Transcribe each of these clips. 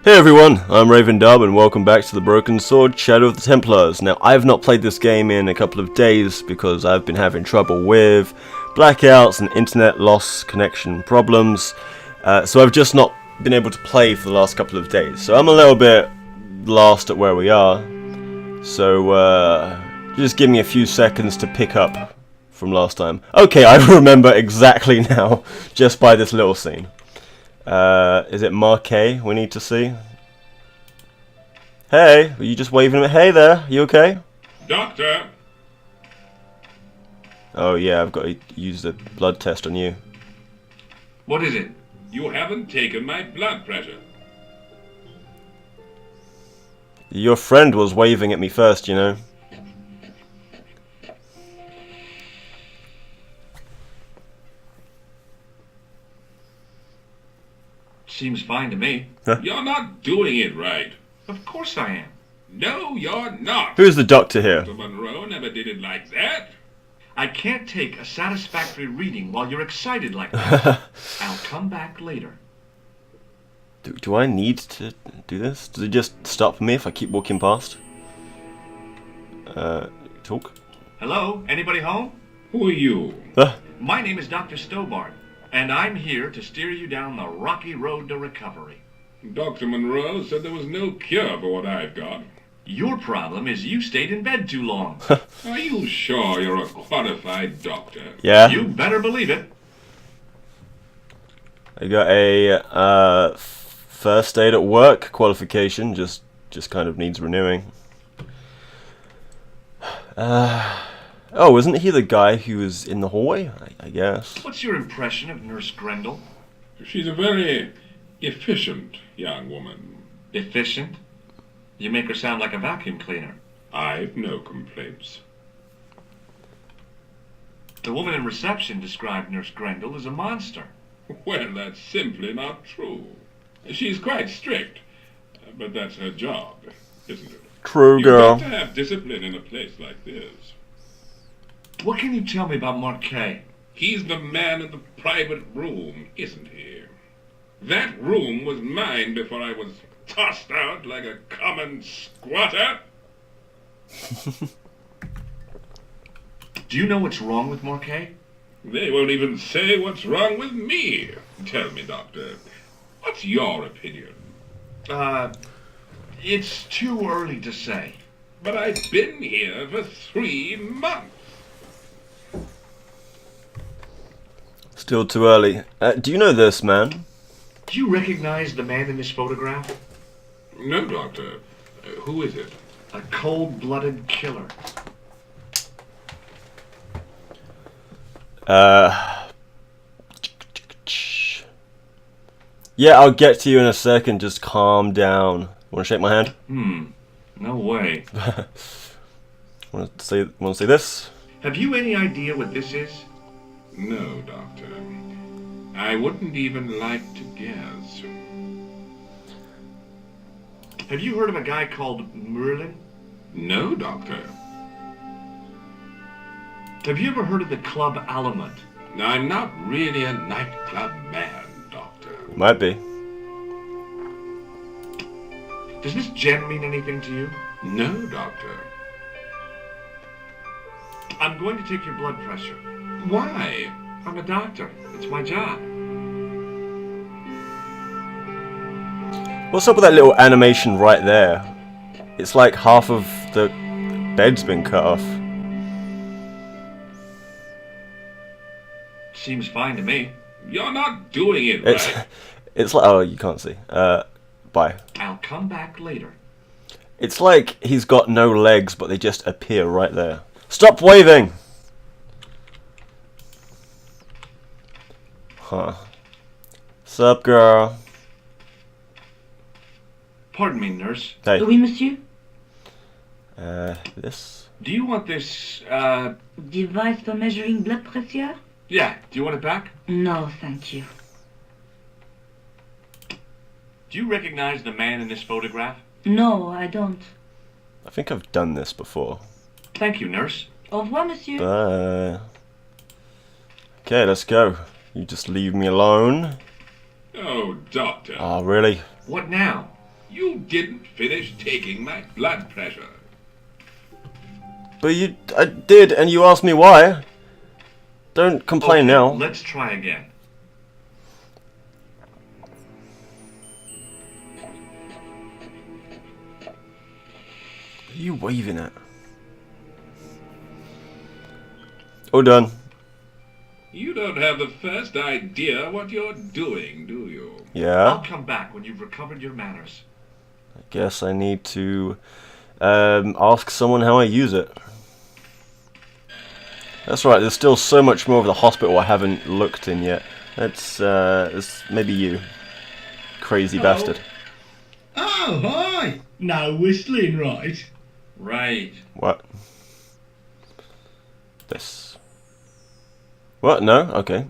Hey everyone, I'm RavenDob and welcome back to the Broken Sword Shadow of the Templars. Now, I have not played this game in a couple of days because I've been having trouble with blackouts and internet loss connection problems. So I've just not been able to play for the last couple of days. So I'm a little bit lost at where we are. So just give me a few seconds to pick up from last time. Okay, I remember exactly now just by this little scene. Is it Marquet we need to see? Hey, were you just waving at me? Hey there, you okay? Doctor! Oh yeah, I've got to use the blood test on you. What is it? You haven't taken my blood pressure. Your friend was waving at me first, you know. Seems fine to me. Huh? You're not doing it right. Of course I am. No, you're not. Who's the doctor here? Dr. Monroe never did it like that. I can't take a satisfactory reading while you're excited like that. I'll come back later. Do I need to do this? Does it just stop me if I keep walking past? Talk? Hello? Anybody home? Who are you? My name is Dr. Stobart, and I'm here to steer you down the rocky road to recovery. Dr. Monroe said there was no cure for what I've got. Your problem is you stayed in bed too long. Are you sure you're a qualified doctor? Yeah. You better believe it. I got a first aid at work qualification. Just kind of needs renewing. Oh, isn't he the guy who was in the hallway? I guess. What's your impression of Nurse Grendel? She's a very efficient young woman. Efficient? You make her sound like a vacuum cleaner. I've no complaints. The woman in reception described Nurse Grendel as a monster. Well, that's simply not true. She's quite strict, but that's her job, isn't it? True, girl. You've got to have discipline in a place like this. What can you tell me about Marquet? He's the man in the private room, isn't he? That room was mine before I was tossed out like a common squatter. Do you know what's wrong with Marquet? They won't even say what's wrong with me. Tell me, Doctor, what's your opinion? It's too early to say. But I've been here for 3 months. Still too early. Do you know this man? Do you recognize the man in this photograph? No, Doctor. Who is it? A cold-blooded killer. Yeah, I'll get to you in a second. Just calm down. Want to shake my hand? No way. Want to see this? Have you any idea what this is? No, Doctor. I wouldn't even like to guess. Have you heard of a guy called Merlin? No, Doctor. Have you ever heard of the Club Alamut? I'm not really a nightclub man, Doctor. Might be. Does this gem mean anything to you? No, Doctor. I'm going to take your blood pressure. Why? I'm a doctor. It's my job. What's up with that little animation right there? It's like half of the bed's been cut off. Seems fine to me. You're not doing it right. It's like, oh, you can't see. Bye. I'll come back later. It's like he's got no legs, but they just appear right there. Stop waving! Huh. Sup, girl? Pardon me, nurse. Hey. Oui, monsieur. This? Do you want this, Device for measuring blood pressure? Yeah, do you want it back? No, thank you. Do you recognize the man in this photograph? No, I don't. I think I've done this before. Thank you, nurse. Au revoir, monsieur. Bye. Okay, let's go. You just leave me alone. Oh, Doctor. Oh, really? What now? You didn't finish taking my blood pressure. But I did, and you asked me why. Don't complain Okay, now. let's try again. What are you waving at? All done. You don't have the first idea what you're doing, do you? I'll Yeah. come back when you've recovered your manners. I guess I need to ask someone how I use it. That's right. There's still so much more of the hospital I haven't looked in yet. It's maybe you, crazy bastard. Oh, hi! No whistling, right? Right. What? This. What? No? Okay.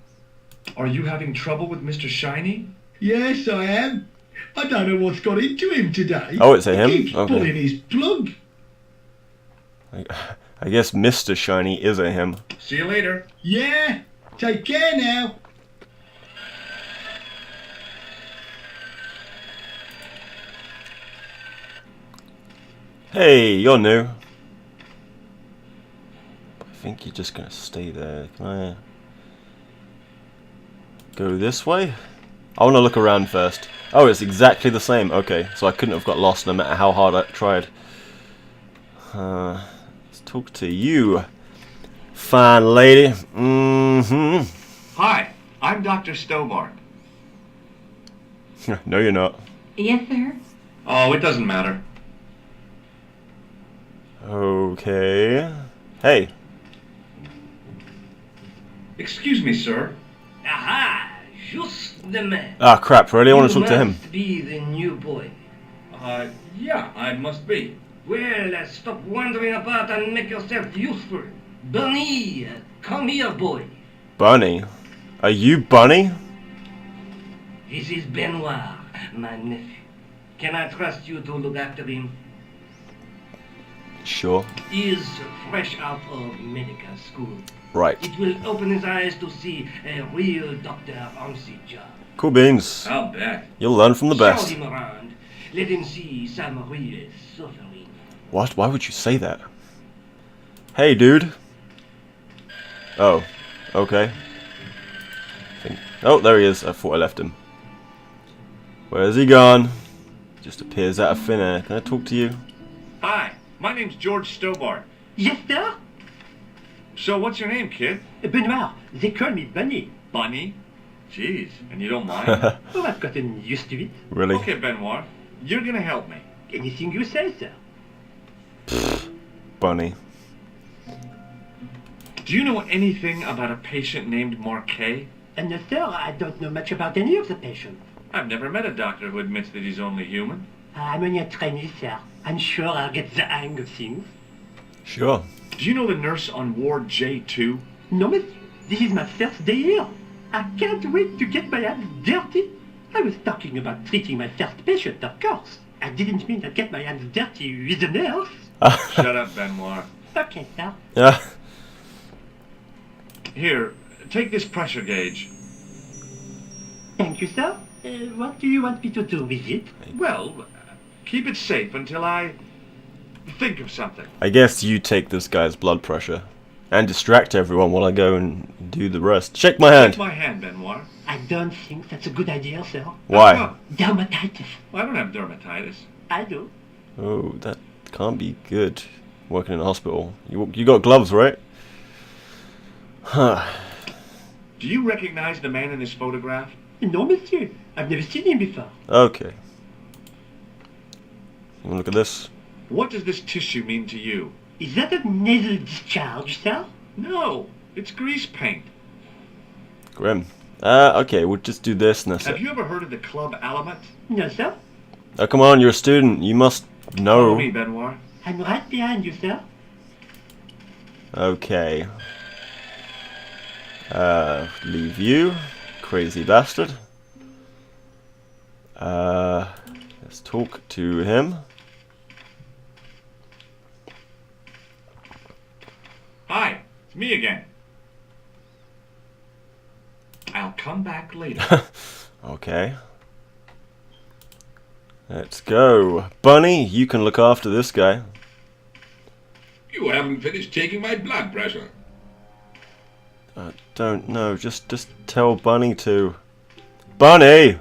Are you having trouble with Mr. Shiny? Yes, I am. I don't know what's got into him today. Oh, it's a him? He keeps Okay. pulling his plug. I guess Mr. Shiny is a him. See you later. Yeah, take care now. Hey, you're new. I think you're just gonna stay there. Can I go this way? I want to look around first. Oh, it's exactly the same. Okay, so I couldn't have got lost no matter how hard I tried. Let's talk to you, fine lady. Hi, I'm Dr. Stobart. No, you're not. Yes, sir. Oh, it doesn't matter. Okay. Hey. Excuse me, sir. Aha! Just the man. Ah, crap. Really? I want to You talk to him. must be the new boy. Yeah, I must be. Well, stop wandering about and make yourself useful. Bunny, come here, boy. Bunny? Are you Bunny? This is Benoit, my nephew. Can I trust you to look after him? Sure. He is fresh out of medical school. Right. It will open his eyes to see a real doctor on the job. Cool beans. I'll bet. You'll learn from the Show best. him around. Let him see some real suffering. What? Why would you say that? Hey, dude. Oh. Okay. Oh, there he is. I thought I left him. Where's he gone? Just appears out of thin air. Can I talk to you? Hi, my name's George Stobart. Yes, sir. So what's your name, kid? Benoit, they call me Bunny. Bunny? Jeez, and you don't mind? Oh, I've gotten used to it. Really? Okay, Benoit, you're gonna help me. Anything you say, sir. Bunny. Do you know anything about a patient named Marquet? And no, sir, I don't know much about any of the patients. I've never met a doctor who admits that he's only human. I'm only a trainee, sir. I'm sure I'll get the hang of things. Sure. Do you know the nurse on Ward J2? No, monsieur. This is my first day here. I can't wait to get my hands dirty. I was talking about treating my first patient, of course. I didn't mean to get my hands dirty with the nurse. Shut up, Benoit. Okay, sir. Yeah. Here, take this pressure gauge. Thank you, sir. What do you want me to do with it? Well, keep it safe until I think of something. I guess you take this guy's blood pressure and distract everyone while I go and do the rest. Shake my hand. Take my hand, Benoit. I don't think that's a good idea, sir. Why? Dermatitis. Well, I don't have dermatitis. I do. Oh, that can't be good. Working in a hospital. You got gloves, right? Huh. Do you recognize the man in this photograph? No, monsieur. I've never seen him before. Okay. You wanna look at this? What does this tissue mean to you? Is that a nasal discharge, sir? No, it's grease paint. Grim. Okay, we'll just do this and that's Have it. you ever heard of the Club Element? No, sir. Oh, come on, you're a student. You must Follow know. me, Benoit. I'm right behind you, sir. Okay. Leave you. Crazy bastard. Let's talk to him. Hi, it's me again. I'll come back later. Okay. Let's go. Bunny, you can look after this guy. You haven't finished taking my blood pressure. I don't know. Just tell Bunny to. Bunny!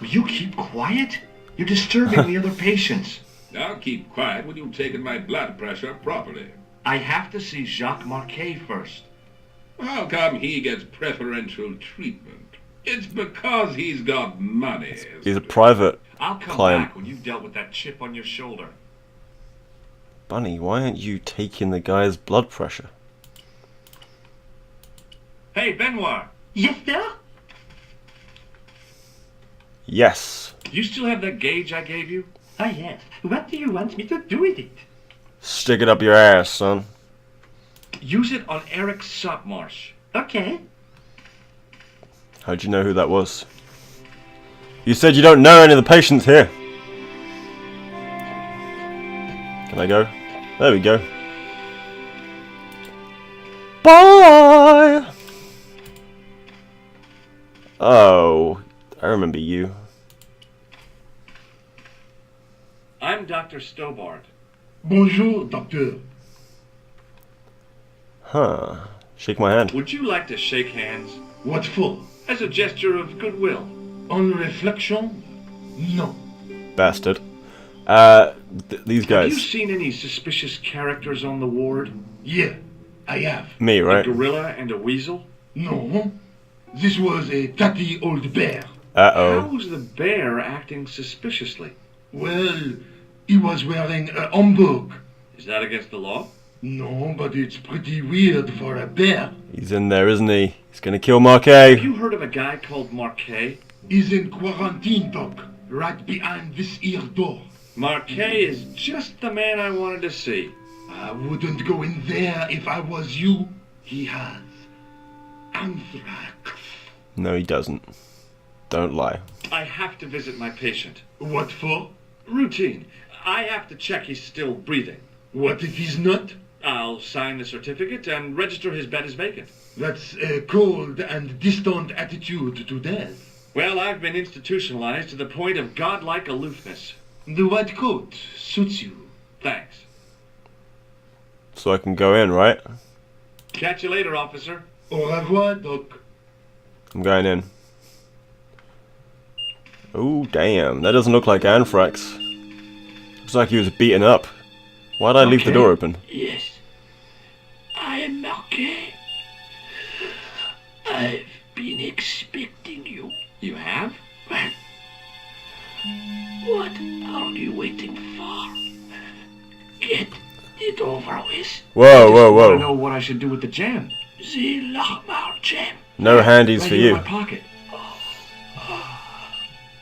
Will you keep quiet? You're disturbing the other patients. Now keep quiet when you've taken my blood pressure properly. I have to see Jacques Marquet first. How come he gets preferential treatment? It's because he's got money. He's a private I'll come client. back when you've dealt with that chip on your shoulder. Bunny, why aren't you taking the guy's blood pressure? Hey, Benoit, Yes, sir? Yes. you still have that gauge I gave you? Oh, yes. What do you want me to do with it? Stick it up your ass, son. Use it on Eric Sopmarsh. Okay. How'd you know who that was? You said you don't know any of the patients here. Can I go? There we go. Bye! Oh, I remember you. I'm Dr. Stobart. Bonjour, docteur. Huh. Shake my hand. Would you like to shake hands What for? as a gesture of goodwill? On reflection? No. Bastard. These Have guys. you seen any suspicious characters on the ward? Yeah, I have. Me, A right? gorilla and a weasel? No. This was a tatty old bear. Uh-oh. How's the bear acting suspiciously? Well, he was wearing a homburg. Is that against the law? No, but it's pretty weird for a bear. He's in there, isn't he? He's gonna kill Marquet. Have you heard of a guy called Marquet? He's in quarantine, doc, right behind this here door. Marquet is just the man I wanted to see. I wouldn't go in there if I was you. He has anthrax. No, he doesn't. Don't lie. I have to visit my patient. What for? Routine. I have to check he's still breathing. What if he's not? I'll sign the certificate and register his bed as vacant. That's a cold and distant attitude to death. Well, I've been institutionalized to the point of godlike aloofness. The white coat suits you. Thanks. So I can go in, right? Catch you later, officer. Au revoir, doc. I'm going in. Oh, damn. That doesn't look like anthrax. Looks like he was beaten up. Why'd I leave the door open? Yes, I am Marquet. I've been expecting you. You have? Well, what are you waiting for? Get it over with. Whoa, whoa, I want to know whoa. what I should do with the jam. The Lahmar gem. No handies Right for here in you. my pocket.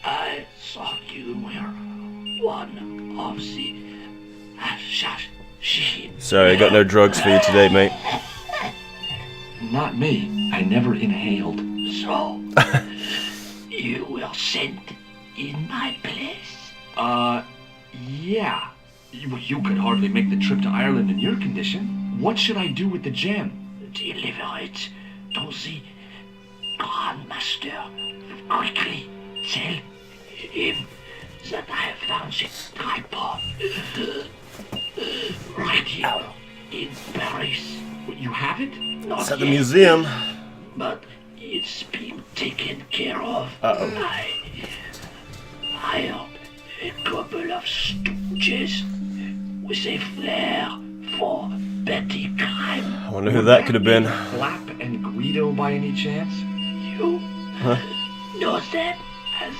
I thought you were one of the assassins. Sorry, I got no drugs for you today, mate. Not me. I never inhaled. So, you were sent in my place. Yeah. You could hardly make the trip to Ireland in your condition. What should I do with the gem? Deliver it to the Grand Master. Quickly tell him that I have found the tripod right here in Paris. You have it? Not It's at the yet, museum. but it's been taken care of. Uh-oh. I hired a couple of stooges with a flair for petty crime. I wonder who that could have been. Flap and Guido by any chance? You know them as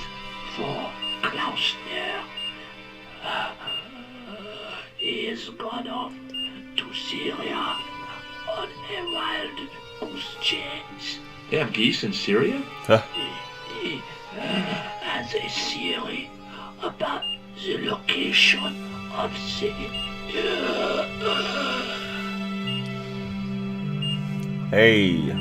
for Klausner. He has gone off to Syria on a wild goose chase. They have geese in Syria? He has a theory about the location of the... Hey.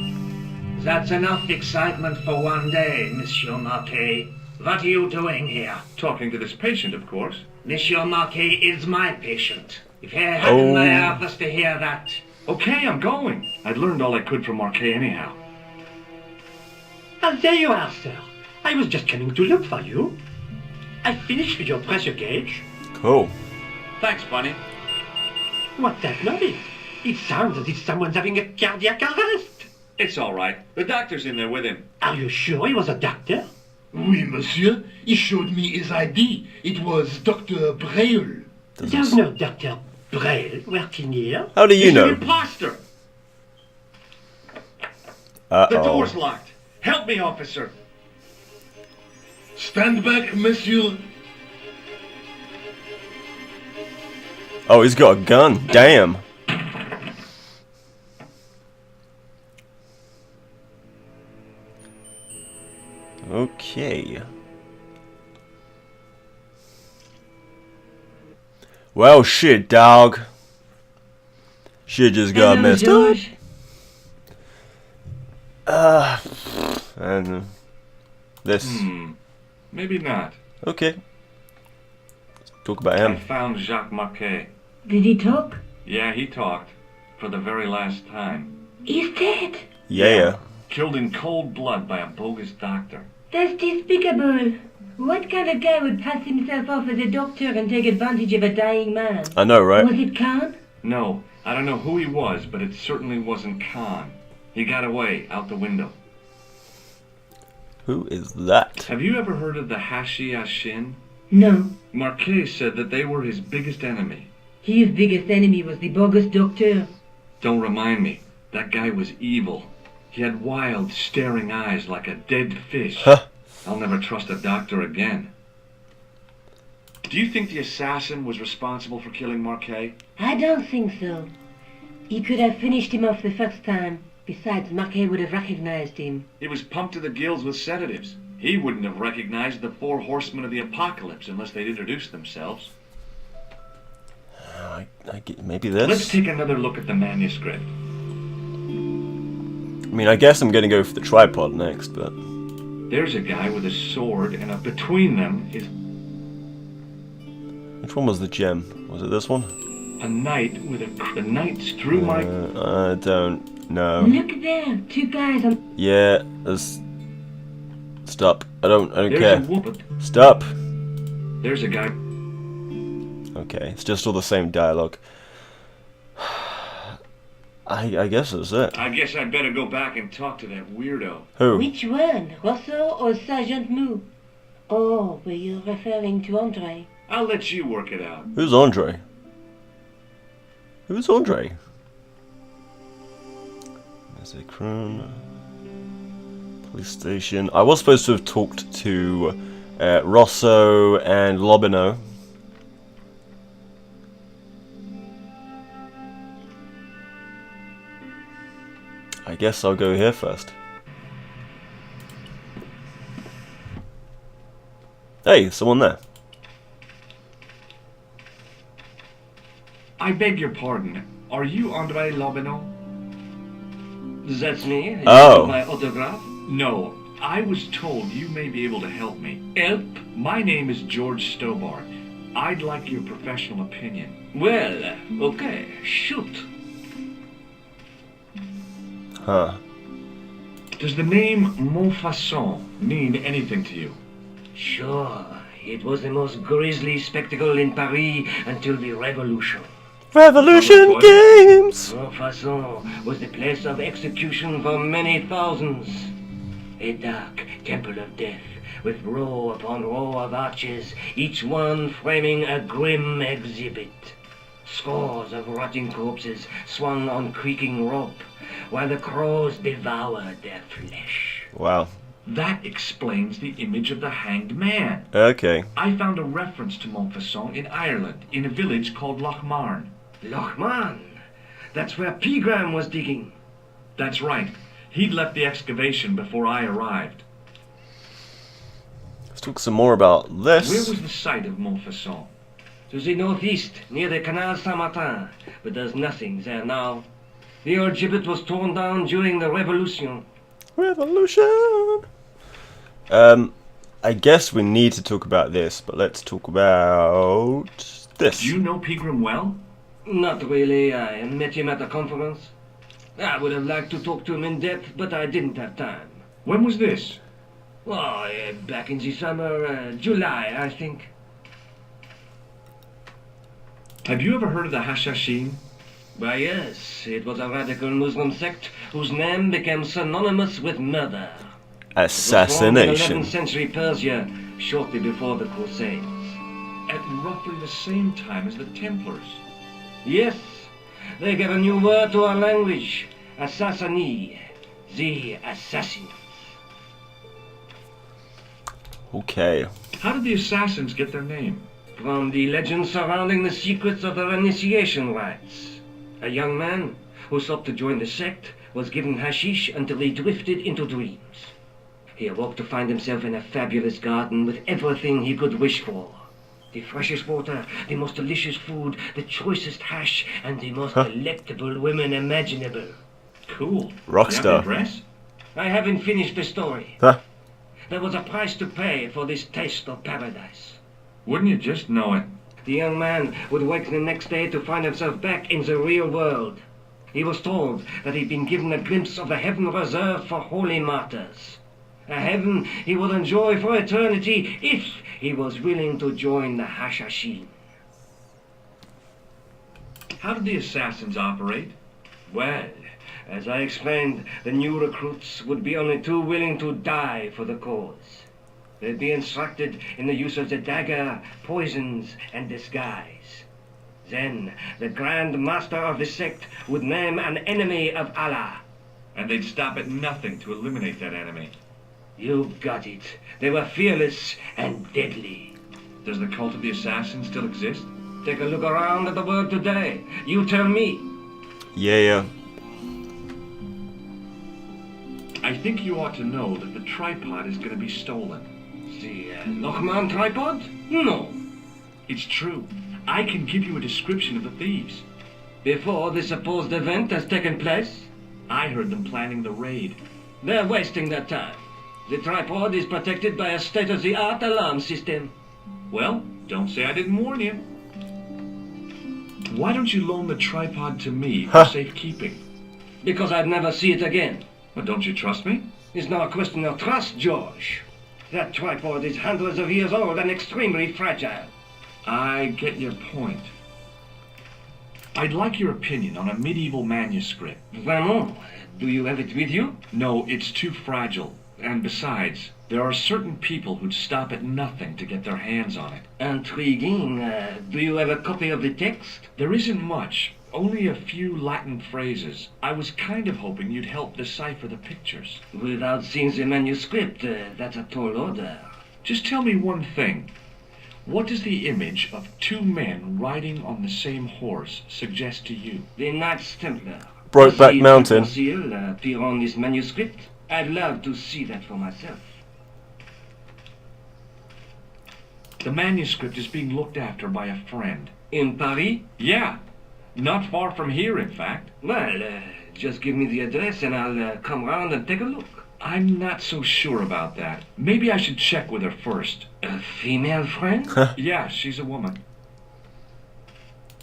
That's enough excitement for one day, Monsieur Marquet. What are you doing here? Talking to this patient, of course. Monsieur Marquet is my patient. If I had in my Oh. office to hear that... Okay, I'm going. I'd learned all I could from Marquet anyhow. Ah, there you are, sir. I was just coming to look for you. I finished your pressure gauge. Cool. Thanks, Bunny. What's that noise? It sounds as if someone's having a cardiac arrest. It's all right. The doctor's in there with him. Are you sure he was a doctor? Oui, monsieur. He showed me his ID. It was Dr. Braille. There's no Dr. Braille working here. How do you He's know? an imposter. The Uh-oh. door's locked. Help me, officer. Stand back, monsieur. Oh, he's got a gun. Damn. Okay. Well, shit, dog. Shit just got Hello, messed George. up. And this. Maybe not. Okay. Let's talk about I him. found Jacques Marquet. Did he talk? Yeah, he talked. For the very last time. He's dead. Yeah. Killed in cold blood by a bogus doctor. That's despicable. What kind of guy would pass himself off as a doctor and take advantage of a dying man? I know, right? Was it Khan? No, I don't know who he was, but it certainly wasn't Khan. He got away, out the window. Who is that? Have you ever heard of the Hashi Ashin? No. Marquet said that they were his biggest enemy. His biggest enemy was the bogus doctor. Don't remind me. That guy was evil. He had wild, staring eyes like a dead fish. Huh. I'll never trust a doctor again. Do you think the assassin was responsible for killing Marquet? I don't think so. He could have finished him off the first time. Besides, Marquet would have recognized him. He was pumped to the gills with sedatives. He wouldn't have recognized the 4 horsemen of the apocalypse unless they'd introduced themselves. I get, maybe this? Let's take another look at the manuscript. I mean, I guess I'm gonna go for the tripod next, but... There's a guy with a sword, and between them is Which one was the gem? Was it this one? a knight with the knight's through my... I don't know. Look there, 2 guys on... Yeah, there's... Stop. I don't There's care. a woman. Stop! There's a guy. Okay, it's just all the same dialogue. I guess that's it. I guess I'd better go back and talk to that weirdo. Who? Which one? Rousseau or Sergeant Moo? Oh, were you referring to Andre? I'll let you work it out. Who's Andre? Who's Andre? There's a croon. Police station. I was supposed to have talked to Rosso and Lobino. I guess I'll go here first. Hey, someone there. I beg your pardon. Are you Andre Lobino? That's me. You Oh. want my autograph? No. I was told you may be able to help me. Help? My name is George Stobart. I'd like your professional opinion. Well, okay, shoot. Huh. Does the name Montfaucon mean anything to you? Sure, it was the most grisly spectacle in Paris until the Revolution. Revolution What? Games! Montfaucon was the place of execution for many thousands. A dark temple of death, with row upon row of arches, each one framing a grim exhibit. Scores of rotting corpses swung on creaking rope, while the crows devoured their flesh. Wow. That explains the image of the hanged man. Okay. I found a reference to Montfaucon in Ireland, in a village called Lochmarn. Lochman, that's where Pegram was digging. That's right. He'd left the excavation before I arrived. Let's talk some more about Where this. was the site of Montfaucon? To the northeast, near the Canal Saint-Martin, but there's nothing there now. The old gibbet was torn down during the Revolution. Revolution! I guess we need to talk about this, but let's talk about this. Do you know Pegram well? Not really. I met him at a conference. I would have liked to talk to him in depth, but I didn't have time. When was this? Oh, back in the summer, July, I think. Have you ever heard of the Hashashin? Why, yes, it was a radical Muslim sect whose name became synonymous with murder. Assassination. It was formed in 11th century Persia, shortly before the Crusades. At roughly the same time as the Templars. Yes, they gave a new word to our language, assassini, the assassins. Okay. How did the assassins get their name? From the legends surrounding the secrets of their initiation rites. A young man who sought to join the sect was given hashish until he drifted into dreams. He awoke to find himself in a fabulous garden with everything he could wish for. The freshest water, the most delicious food, the choicest hash, and the most delectable women imaginable. Cool. Rockstar. You have the address? I haven't finished the story. Huh. There was a price to pay for this taste of paradise. Wouldn't you just know it? The young man would wake the next day to find himself back in the real world. He was told that he'd been given a glimpse of a heaven reserved for holy martyrs. A heaven he would enjoy for eternity if he was willing to join the Hashashin. How did the assassins operate? Well, as I explained, the new recruits would be only too willing to die for the cause. They'd be instructed in the use of the dagger, poisons, and disguise. Then, the Grand Master of the sect would name an enemy of Allah. And they'd stop at nothing to eliminate that enemy. You got it. They were fearless and deadly. Does the cult of the assassins still exist? Take a look around at the world today. You tell me. Yeah. I think you ought to know that the tripod is going to be stolen. The Lochman tripod? No. It's true. I can give you a description of the thieves. Before the supposed event has taken place? I heard them planning the raid. They're wasting their time. The tripod is protected by a state-of-the-art alarm system. Well, don't say I didn't warn you. Why don't you loan the tripod to me for safekeeping? Because I'd never see it again. Well, don't you trust me? It's not a question of trust, George. That tripod is hundreds of years old and extremely fragile. I get your point. I'd like your opinion on a medieval manuscript. Vraiment? Do you have it with you? No, it's too fragile. And besides, there are certain people who'd stop at nothing to get their hands on it. Intriguing. Do you have a copy of the text? There isn't much. Only a few Latin phrases. I was kind of hoping you'd help decipher the pictures. Without seeing the manuscript, that's a tall order. Just tell me one thing. What does the image of two men riding on the same horse suggest to you? The Knights Templar. Brokeback Mountain. Seal appear on this manuscript. I'd love to see that for myself. The manuscript is being looked after by a friend. In Paris? Yeah. Not far from here, in fact. Well, just give me the address and I'll come round and take a look. I'm not so sure about that. Maybe I should check with her first. A female friend? Yeah, she's a woman.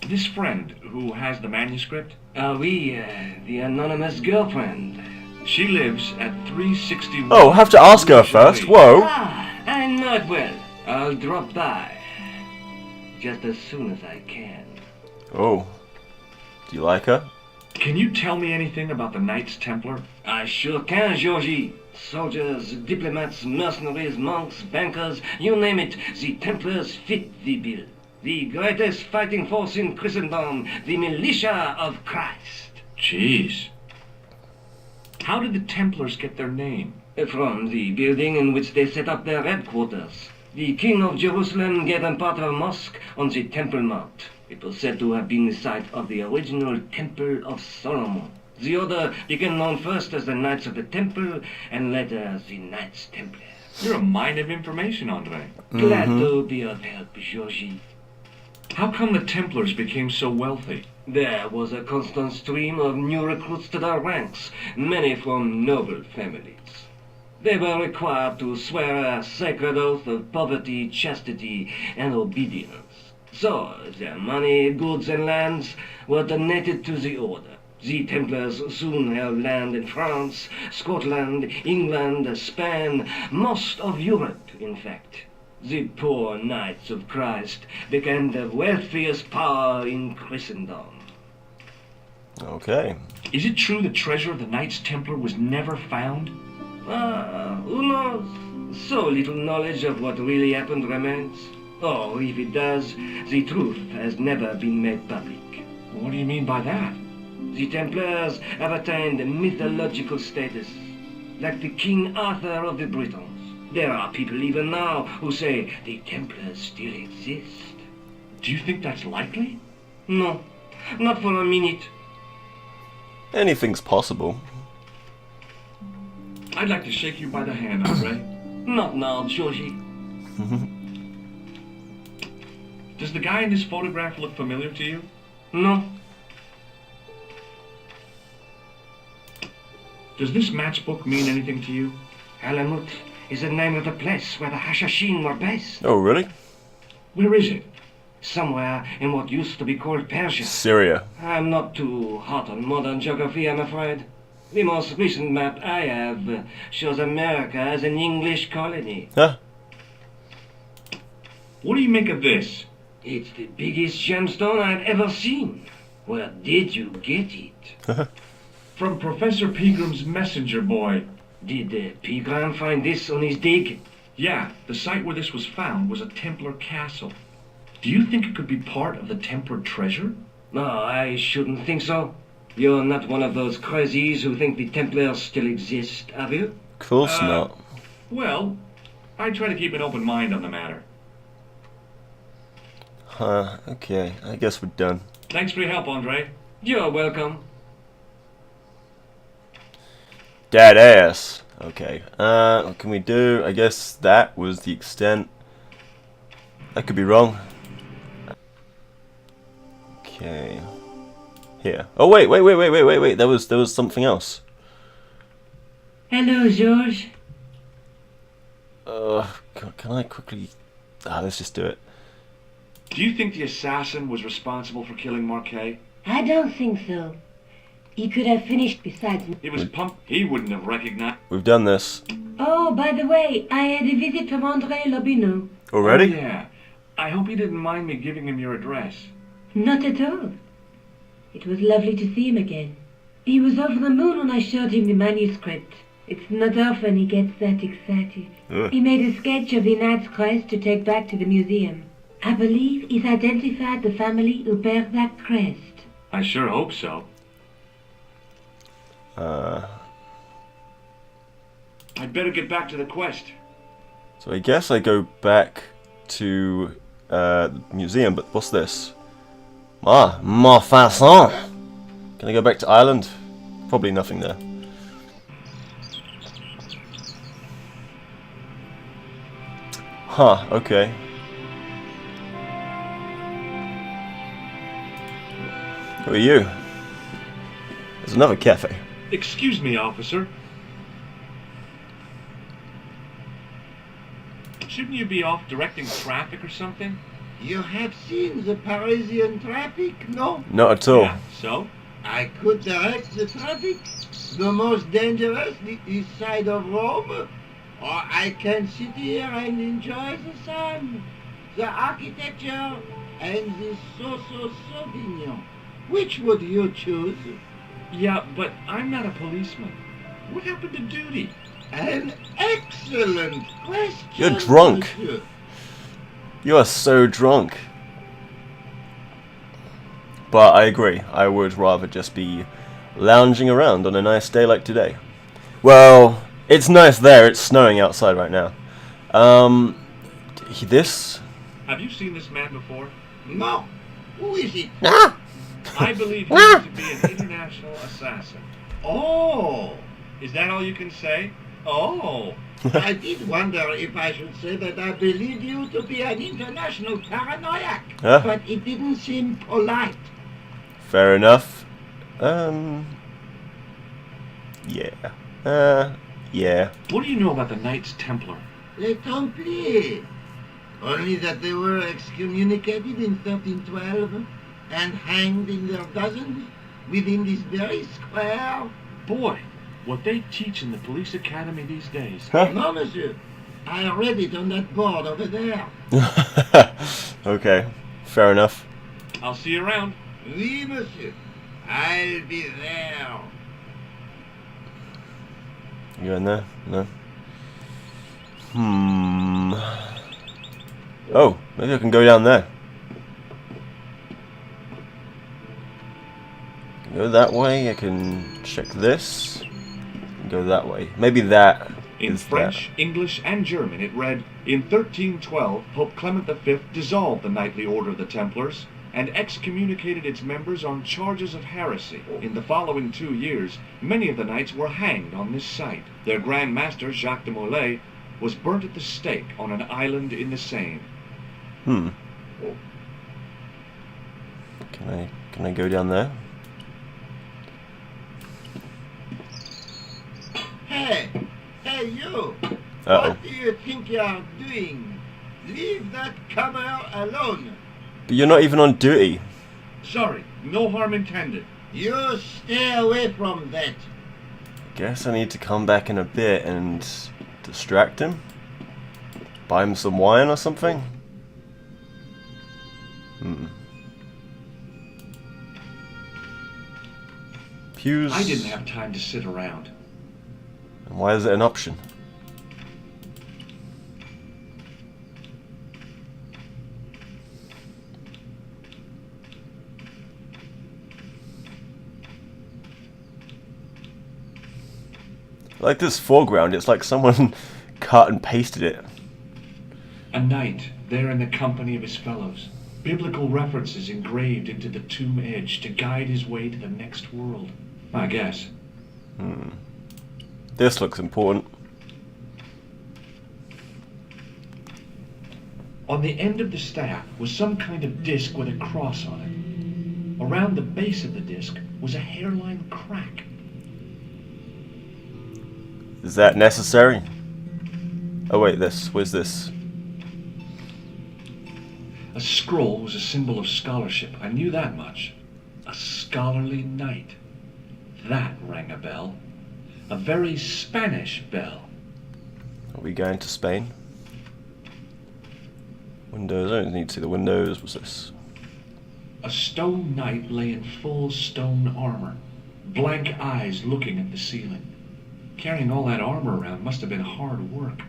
This friend who has the manuscript? Oui, the anonymous girlfriend. She lives at 361. Oh, have to ask her first. Whoa. I know it well. I'll drop by. Just as soon as I can. Oh. Do you like her? Can you tell me anything about the Knights Templar? I sure can, Georgie. Soldiers, diplomats, mercenaries, monks, bankers, you name it, the Templars fit the bill. The greatest fighting force in Christendom, the militia of Christ. Jeez. How did the Templars get their name? From the building in which they set up their headquarters. The King of Jerusalem gave them part of a mosque on the Temple Mount. It was said to have been the site of the original Temple of Solomon. The order became known first as the Knights of the Temple, and later as the Knights Templar. You're a mine of information, Andre. Glad to be of help, Georgie. How come the Templars became so wealthy? There was a constant stream of new recruits to their ranks, many from noble families. They were required to swear a sacred oath of poverty, chastity, and obedience. So, their money, goods, and lands were donated to the order. The Templars soon held land in France, Scotland, England, Spain, most of Europe, in fact. The poor Knights of Christ became the wealthiest power in Christendom. Okay. Is it true the treasure of the Knights Templar was never found? Who knows? So little knowledge of what really happened remains. Or if it does, the truth has never been made public. What do you mean by that? The Templars have attained mythological status, like the King Arthur of the Britons. There are people even now who say the Templars still exist. Do you think that's likely? No, not for a minute. Anything's possible. I'd like to shake you by the hand, Andre. Not now, Georgie. Does the guy in this photograph look familiar to you? No. Does this matchbook mean anything to you? Alamut is the name of the place where the Hashashin were based. Oh, really? Where is it? Somewhere in what used to be called Persia. Syria. I'm not too hot on modern geography, I'm afraid. The most recent map I have shows America as an English colony. Huh? What do you make of this? It's the biggest gemstone I've ever seen. Where did you get it? From Professor Pegram's messenger boy. Did Pegram find this on his dig? Yeah, the site where this was found was a Templar castle. Do you think it could be part of the Templar treasure? No, I shouldn't think so. You're not one of those crazies who think the Templars still exist, are you? Of course not. Well, I try to keep an open mind on the matter. Huh, okay. I guess we're done. Thanks for your help, Andre. You're welcome. Dead ass. Okay. What can we do? I guess that was the extent. I could be wrong. Okay. Here. Oh wait. There was something else. Hello, George. Can I quickly? Let's just do it. Do you think the assassin was responsible for killing Marquet? I don't think so. He could have finished besides me. It was pumped. He wouldn't have recognized. We've done this Oh, by the way, I had a visit from Andre Lobineau. already. Oh, yeah. I hope he didn't mind me giving him your address. Not at all. It was lovely to see him again. He was over the moon when I showed him the manuscript. It's not often he gets that excited. He made a sketch of the Knight's crest to take back to the museum. I believe he's identified the family who bear that crest. I sure hope so. I'd better get back to the quest. So I guess I go back to the museum, but what's this? More façon. Can I go back to Ireland? Probably nothing there. Huh, okay. Who are you? There's another cafe. Excuse me, officer. Shouldn't you be off directing traffic or something? You have seen the Parisian traffic, no? Not at all. Yeah, so? I could direct the traffic. The most dangerous, the east side of Rome. Or I can sit here and enjoy the sun, the architecture, and the Sauvignon. Which would you choose? Yeah, but I'm not a policeman. What happened to duty? An excellent question. You're drunk. Monsieur. You are so drunk. But I agree. I would rather just be lounging around on a nice day like today. Well, it's nice there. It's snowing outside right now. This? Have you seen this man before? No. Who is it? I believe he to be an international assassin. Oh. Is that all you can say? Oh. I did wonder if I should say that I believe you to be an international paranoiac. Huh? But it didn't seem polite. Fair enough. Yeah. Yeah. What do you know about the Knights Templar? Les Templiers. Only that they were excommunicated in 1312 and hanged in their dozens. within this very square? Boy, what they teach in the police academy these days. Huh? No, monsieur. I read it on that board over there. Okay, fair enough. I'll see you around. Oui, monsieur. I'll be there. You going there? No. Oh, maybe I can go down there. Go that way. I can check this. Go that way. Maybe that. In French, English, and German, it read, in 1312, Pope Clement V dissolved the knightly order of the Templars and excommunicated its members on charges of heresy. In the following 2 years, many of the knights were hanged on this site. Their Grand Master, Jacques de Molay, was burnt at the stake on an island in the Seine. Can I go down there? Hey, you. Uh-oh. What do you think you are doing? Leave that comer alone. But you're not even on duty. Sorry, no harm intended. You stay away from that. Guess I need to come back in a bit and distract him. Buy him some wine or something. Pews. I didn't have time to sit around. And why is it an option? Like this foreground, it's like someone cut and pasted it. A knight, there in the company of his fellows. Biblical references engraved into the tomb edge to guide his way to the next world. I guess. This looks important. On the end of the staff was some kind of disc with a cross on it. Around the base of the disc was a hairline crack. Is that necessary? Oh wait, where's this? A scroll was a symbol of scholarship. I knew that much. A scholarly knight. That rang a bell. A very Spanish bell. Are we going to Spain? Windows, I don't need to see the windows. What's this? A stone knight lay in full stone armor, blank eyes looking at the ceiling. Carrying all that armor around must have been hard work.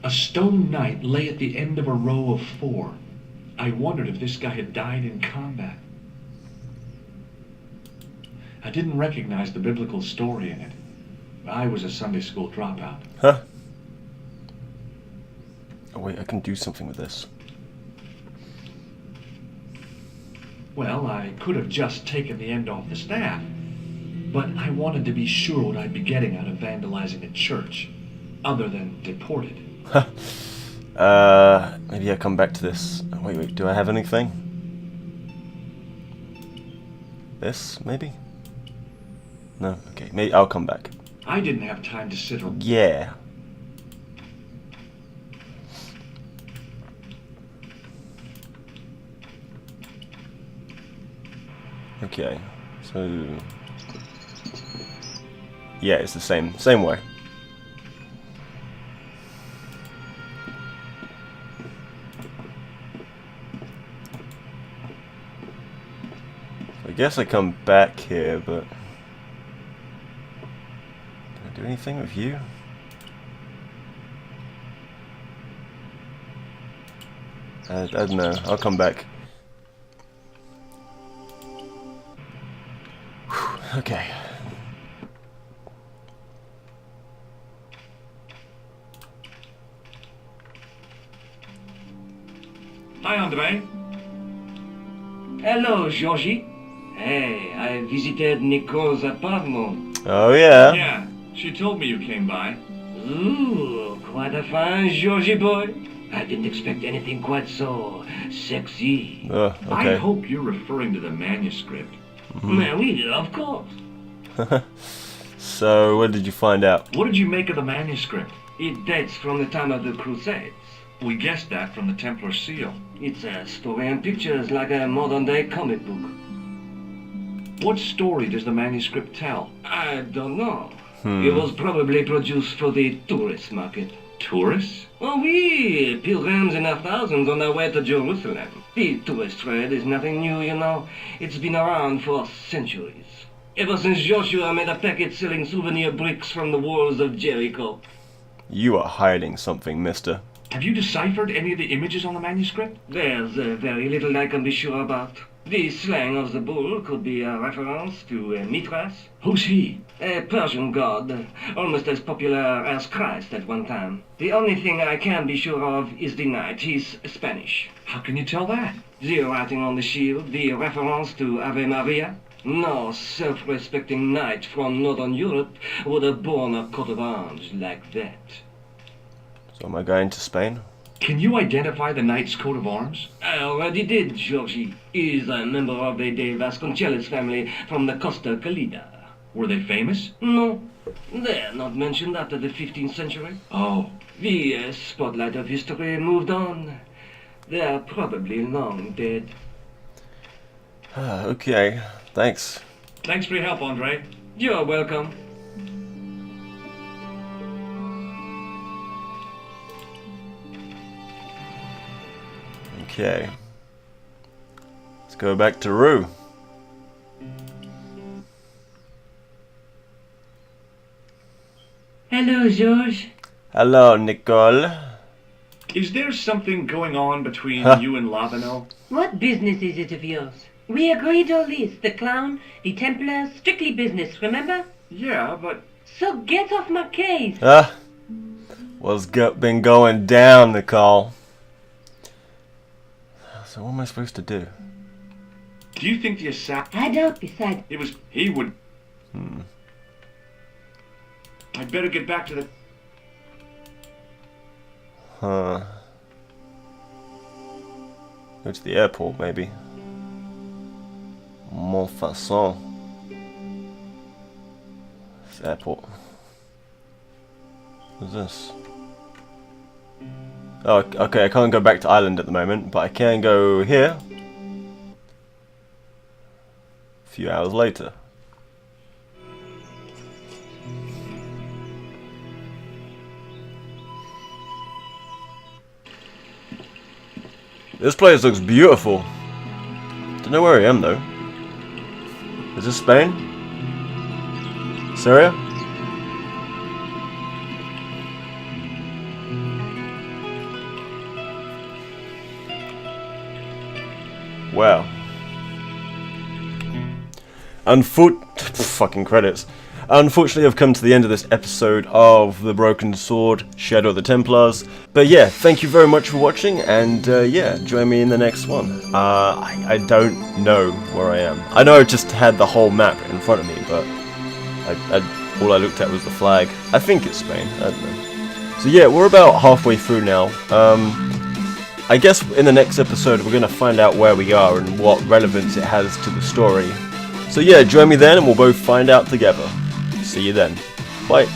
A stone knight lay at the end of a row of 4. I wondered if this guy had died in combat. I didn't recognize the biblical story in it. I was a Sunday school dropout. Huh? Oh wait, I can do something with this. Well, I could have just taken the end off the staff, but I wanted to be sure what I'd be getting out of vandalizing a church, other than deported. Maybe I come back to this. Wait, do I have anything? This, maybe? No? Okay, maybe I'll come back. I didn't have time to sit around. Yeah. Okay, so... yeah, it's the same way. I guess I come back here, but... can I do anything with you? I don't know, I'll come back. Whew, okay. Hi, Andre. Hello, Georgie. Hey, I visited Nicole's apartment. Oh yeah. Yeah, she told me you came by. Ooh, quite a fine Georgie boy. I didn't expect anything quite so sexy. Oh, I okay. hope you're referring to the manuscript. Oui, of course. So, what did you find out? What did you make of the manuscript? It dates from the time of the Crusades. We guessed that from the Templar seal. It's a story and pictures like a modern-day comic book. What story does the manuscript tell? I don't know. It was probably produced for the tourist market. Tourists? Oh, we pilgrims in our thousands on our way to Jerusalem. The tourist trade is nothing new, you know. It's been around for centuries. Ever since Joshua made a packet selling souvenir bricks from the walls of Jericho. You are hiding something, mister. Have you deciphered any of the images on the manuscript? There's very little I can be sure about. The slang of the bull could be a reference to Mithras. Who's he? A Persian god, almost as popular as Christ at one time. The only thing I can be sure of is the knight. He's Spanish. How can you tell that? The writing on the shield, the reference to Ave Maria. No self-respecting knight from Northern Europe would have borne a coat of arms like that. So am I going to Spain? Can you identify the knight's coat of arms? I already did, Georgie. He's a member of the De Vasconcelos family from the Costa Calida. Were they famous? No, they're not mentioned after the 15th century. Oh. The spotlight of history moved on. They're probably long dead. Okay, thanks. Thanks for your help, Andre. You're welcome. Okay. Let's go back to Rue. Hello, George. Hello, Nicole. Is there something going on between you and Lavino? What business is it of yours? We agreed all this. The clown, the Templars, strictly business, remember? Yeah, but... So get off my case. What's been going down, Nicole? So what am I supposed to do? Do you think the assassin... I don't, besides. He would... I'd better get back to the... Go to the airport, maybe. Montfaucon. This airport. What's this? Oh, okay, I can't go back to Ireland at the moment, but I can go here. A few hours later. This place looks beautiful. Don't know where I am though. Is this Spain? Syria? Wow. Fucking credits. Unfortunately, I've come to the end of this episode of The Broken Sword, Shadow of the Templars. But yeah, thank you very much for watching, and yeah, join me in the next one. I don't know where I am. I know I just had the whole map in front of me, but all I looked at was the flag. I think it's Spain, I don't know. So yeah, we're about halfway through now. I guess in the next episode we're going to find out where we are and what relevance it has to the story. So yeah, join me then and we'll both find out together. See you then. Bye.